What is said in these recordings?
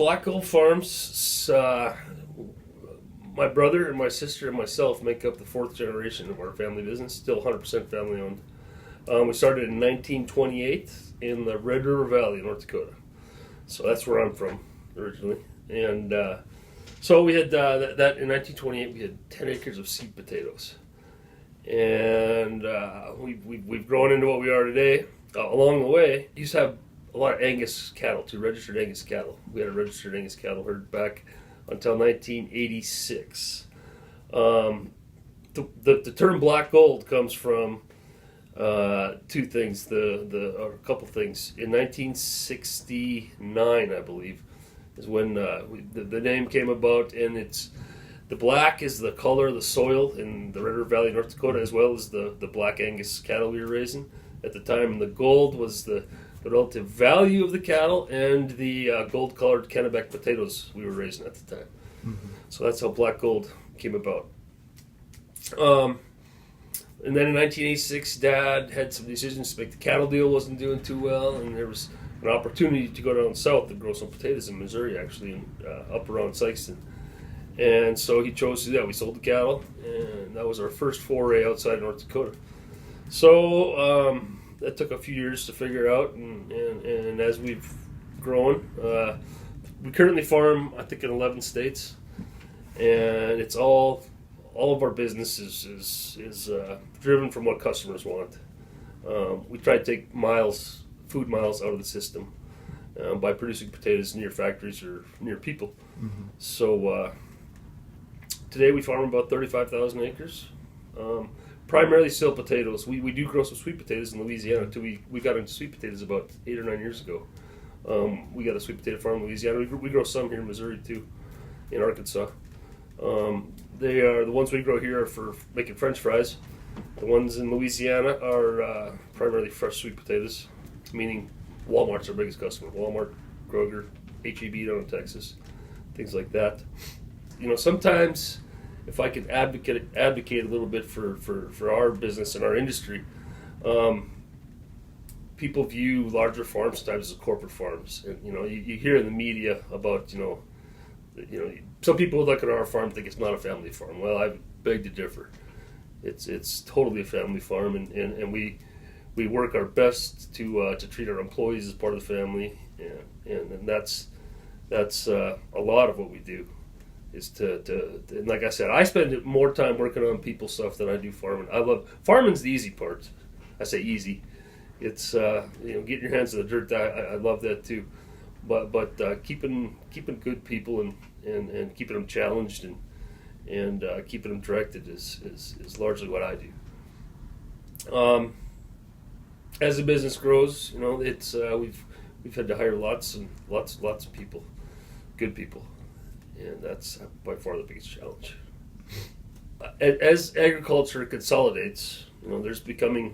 Black Gold Farms, my brother and my sister and myself make up the fourth generation of our family business, still 100% family owned. We started in 1928 in the Red River Valley, North Dakota. So that's where I'm from originally. And so we had that in 1928, we had 10 acres of seed potatoes. And we've grown into what we are today. Along the way, we used to have a lot of Angus cattle, too, registered Angus cattle. We had a registered Angus cattle herd back until 1986. The term black gold comes from two things, or a couple things. In 1969, I believe, is when the name came about, and the black is the color of the soil in the Red River Valley, North Dakota, as well as the black Angus cattle we were raising at the time. And the gold was the relative value of the cattle and the gold-colored Kennebec potatoes we were raising at the time. Mm-hmm. So that's how black gold came about. And then in 1986, Dad had some decisions to make. The cattle deal wasn't doing too well, and there was an opportunity to go down south and grow some potatoes in Missouri, actually, up around Sikeston. And so he chose to do that. We sold the cattle, and that was our first foray outside of North Dakota. So that took a few years to figure out, and as we've grown, we currently farm, I think, in 11 states, and it's all of our business is driven from what customers want. We try to take food miles out of the system by producing potatoes near factories or near people. Mm-hmm. So today we farm about 35,000 acres. Primarily still potatoes. We do grow some sweet potatoes in Louisiana too. We got into sweet potatoes about 8 or 9 years ago. We got a sweet potato farm in Louisiana. We grow some here in Missouri too, in Arkansas. They are the ones we grow here are for making French fries. The ones in Louisiana are primarily fresh sweet potatoes, meaning Walmart's our biggest customer. Walmart, Kroger, H-E-B down in Texas, things like that. Sometimes if I could advocate a little bit for our business and our industry, people view larger farms sometimes as corporate farms. And, you hear in the media about, some people look at our farm and think it's not a family farm. Well, I beg to differ. It's totally a family farm, and we work our best to treat our employees as part of the family, and that's a lot of what we do. Is and like I said, I spend more time working on people stuff than I do farming. I love farming's the easy part. I say easy. It's getting your hands in the dirt. I love that too, but keeping good people and keeping them challenged and keeping them directed is largely what I do. As the business grows, it's we've had to hire lots of people, good people. And that's by far the biggest challenge. As agriculture consolidates, there's becoming,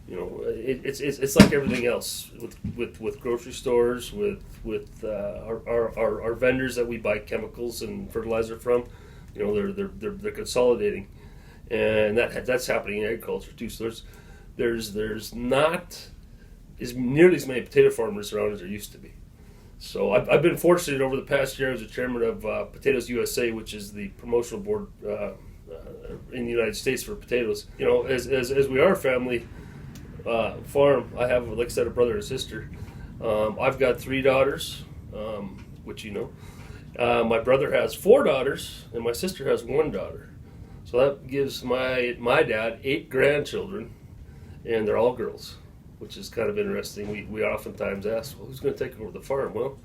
it's like everything else with grocery stores, with our vendors that we buy chemicals and fertilizer from. They're consolidating, and that's happening in agriculture too. So there's not nearly as many potato farmers around as there used to be. So I've been fortunate over the past year as the chairman of Potatoes USA, which is the promotional board in the United States for potatoes. As we are a family farm, I have, like I said, a brother and a sister. I've got 3 daughters, which my brother has 4 daughters, and my sister has 1 daughter. So that gives my dad 8 grandchildren, and they're all girls, which is kind of interesting. We oftentimes ask, well, who's going to take over the farm? Well,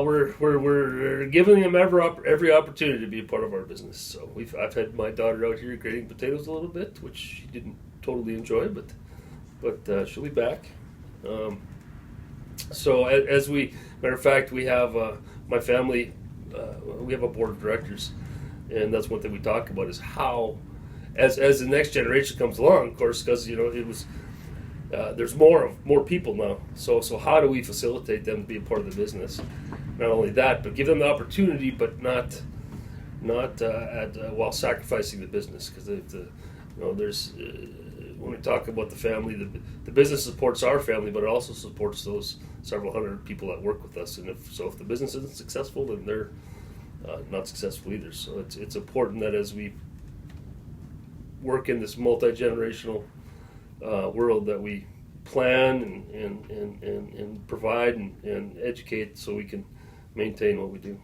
we're giving them every opportunity to be a part of our business. So I've had my daughter out here grading potatoes a little bit, which she didn't totally enjoy, but she'll be back. So matter of fact, we have my family. We have a board of directors, and that's one thing we talk about is how, as the next generation comes along, of course, because it was. There's more people now, so how do we facilitate them to be a part of the business? Not only that, but give them the opportunity, but not while sacrificing the business, because there's when we talk about the family, the business supports our family, but it also supports those several hundred people that work with us. And if the business isn't successful, then they're not successful either. So it's important that as we work in this multi-generational world, that we plan and provide and educate so we can maintain what we do.